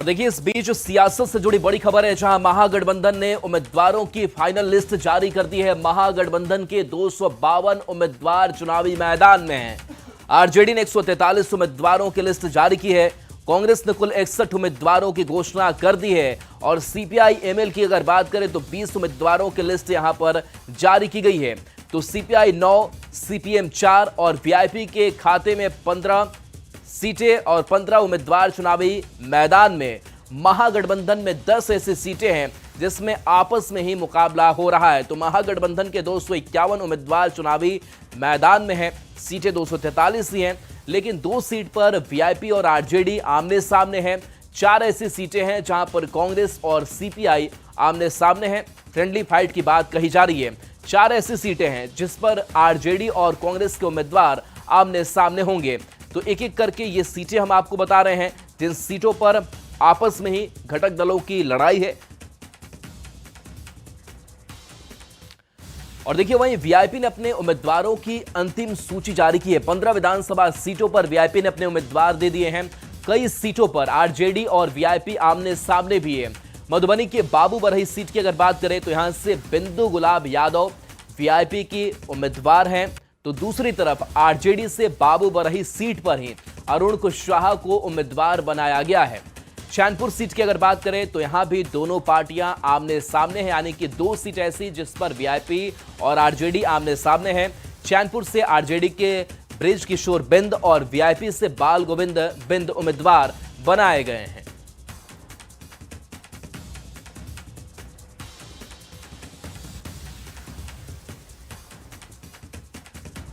देखिए, इस बीच सियासत से जुड़ी बड़ी खबर है, जहां महागठबंधन ने उम्मीदवारों की फाइनल लिस्ट जारी कर दी है। महागठबंधन के 252 उम्मीदवार चुनावी मैदान में हैं। आरजेडी ने 143 उम्मीदवारों की लिस्ट जारी की है। कांग्रेस ने कुल 61 उम्मीदवारों की घोषणा कर दी है और सीपीआई एमएल की अगर बात करें तो 20 उम्मीदवारों की लिस्ट यहां पर जारी की गई है। तो सीपीआई 9, सीपीएम 4 और वीआईपी के खाते में 15 सीटें और 15 उम्मीदवार चुनावी मैदान में। महागठबंधन में 10 ऐसी सीटें हैं जिसमें आपस में ही मुकाबला हो रहा है। तो महागठबंधन के 251 उम्मीदवार चुनावी मैदान में हैं। सीटें 243 ही हैं, लेकिन 2 सीट पर वीआईपी और आरजेडी आमने सामने हैं। 4 ऐसी सीटें हैं जहां पर कांग्रेस और सीपीआई आमने सामने हैं। फ्रेंडली फाइट की बात कही जा रही है। 4 ऐसी सीटें हैं जिस पर आरजेडी और कांग्रेस के उम्मीदवार आमने सामने होंगे। तो एक एक करके ये सीटें हम आपको बता रहे हैं जिन सीटों पर आपस में ही घटक दलों की लड़ाई है। और देखिए, वहीं वीआईपी ने अपने उम्मीदवारों की अंतिम सूची जारी की है। 15 विधानसभा सीटों पर वीआईपी ने अपने उम्मीदवार दे दिए हैं। कई सीटों पर आरजेडी और वीआईपी आमने सामने भी है। मधुबनी के बाबू बरही सीट की अगर बात करें तो यहां से बिंदु गुलाब यादव वीआईपी की उम्मीदवार हैं। तो दूसरी तरफ आरजेडी से बाबू बरही सीट पर ही अरुण कुशवाहा को उम्मीदवार बनाया गया है। चैनपुर सीट की अगर बात करें तो यहां भी दोनों पार्टियां आमने सामने हैं, यानी कि 2 सीट ऐसी जिस पर वीआईपी और आरजेडी आमने सामने हैं। चैनपुर से आरजेडी के ब्रिज किशोर बिंद और वीआईपी से बाल गोविंद बिंद उम्मीदवार बनाए गए हैं।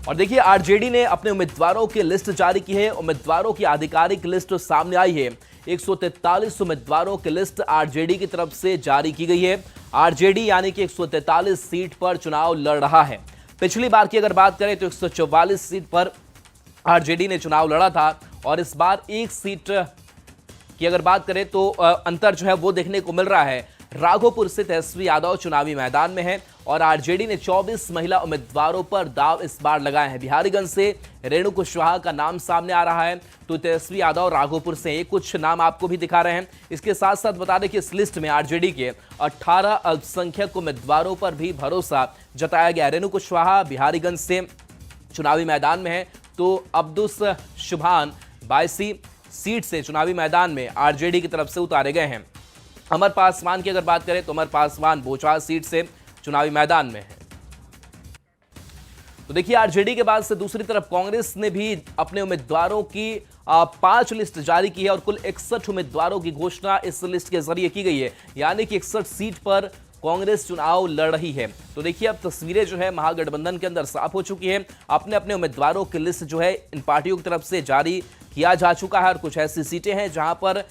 और देखिए, आरजेडी ने अपने उम्मीदवारों की लिस्ट जारी की है। उम्मीदवारों की आधिकारिक लिस्ट सामने आई है। 143 उम्मीदवारों की लिस्ट आरजेडी की तरफ से जारी की गई है। आरजेडी यानी कि 143 सीट पर चुनाव लड़ रहा है। पिछली बार की अगर बात करें तो 144 सीट पर आरजेडी ने चुनाव लड़ा था और इस बार 1 सीट की अगर बात करें तो अंतर जो है वो देखने को मिल रहा है। राघोपुर से तेजस्वी यादव चुनावी मैदान में है और आरजेडी ने 24 महिला उम्मीदवारों पर दाव इस बार लगाए हैं। बिहारीगंज से रेणु कुशवाहा का नाम सामने आ रहा है, तो तेजस्वी यादव राघोपुर से ये कुछ नाम आपको भी दिखा रहे हैं। इसके साथ साथ बता दें कि इस लिस्ट में आरजेडी के 18 अल्पसंख्यक उम्मीदवारों पर भी भरोसा जताया गया। रेणु कुशवाहा बिहारीगंज से चुनावी मैदान में है, तो अब्दुस शुभान बायसी सीट से चुनावी मैदान में आरजेडी की तरफ से उतारे गए हैं। अमर पासवान की अगर बात करें तो अमर पासवान बोचाल सीट से चुनावी मैदान में है। तो देखिए, आरजेडी के बाद से दूसरी तरफ कांग्रेस ने भी अपने उम्मीदवारों की 5 लिस्ट जारी की है और कुल 61 उम्मीदवारों की घोषणा इस लिस्ट के जरिए की गई है, यानी कि 61 सीट पर कांग्रेस चुनाव लड़ रही है। तो देखिए, अब तस्वीरें जो है महागठबंधन के अंदर साफ हो चुकी है। अपने अपने उम्मीदवारों की लिस्ट जो है इन पार्टियों की तरफ से जारी किया जा चुका है और कुछ ऐसी सीटें हैं जहां पर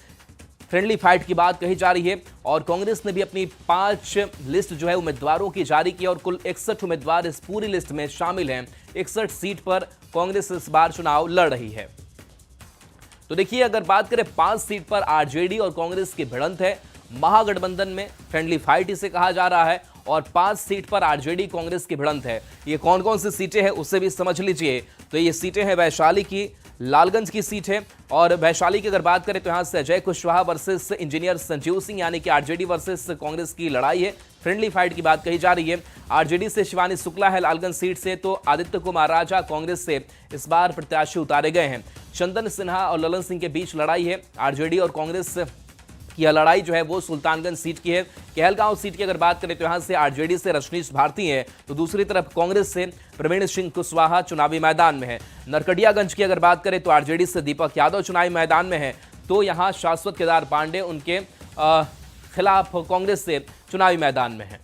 फ्रेंडली फाइट की बात कही जा रही है। और कांग्रेस ने भी अपनी 5 लिस्ट जो है उम्मीदवारों की जारी की और कुल 61 उम्मीदवार इस पूरी लिस्ट में शामिल हैं। 61 सीट पर कांग्रेस इस बार चुनाव लड़ रही है। तो देखिए, अगर बात करें 5 सीट पर आरजेडी और कांग्रेस की भिड़ंत है। महागठबंधन में फ्रेंडली फाइट इसे कहा जा रहा है और 5 सीट पर आरजेडी कांग्रेस की भिड़ंत है। ये कौन कौन सी सीटें हैं उसे भी समझ लीजिए। तो ये सीटें हैं वैशाली की, लालगंज की सीट है और वैशाली की अगर बात करें तो यहां से अजय कुशवाहा वर्सेस इंजीनियर संजीव सिंह, यानी कि आरजेडी वर्सेस कांग्रेस की लड़ाई है। फ्रेंडली फाइट की बात कही जा रही है। आरजेडी से शिवानी शुक्ला है लालगंज सीट से, तो आदित्य कुमार राजा कांग्रेस से इस बार प्रत्याशी उतारे गए हैं। चंदन सिन्हा और ललन सिंह के बीच लड़ाई है। आरजेडी और कांग्रेस की यह लड़ाई जो है वो सुल्तानगंज सीट की है। कहलगांव सीट की अगर बात करें तो यहां से आरजेडी से रजनीश भारती है, तो दूसरी तरफ कांग्रेस से प्रवीण सिंह कुशवाहा चुनावी मैदान में है। नरकटियागंज की अगर बात करें तो आरजेडी से दीपक यादव चुनावी मैदान में है, तो यहां शाश्वत केदार पांडे उनके खिलाफ कांग्रेस से चुनावी मैदान में है।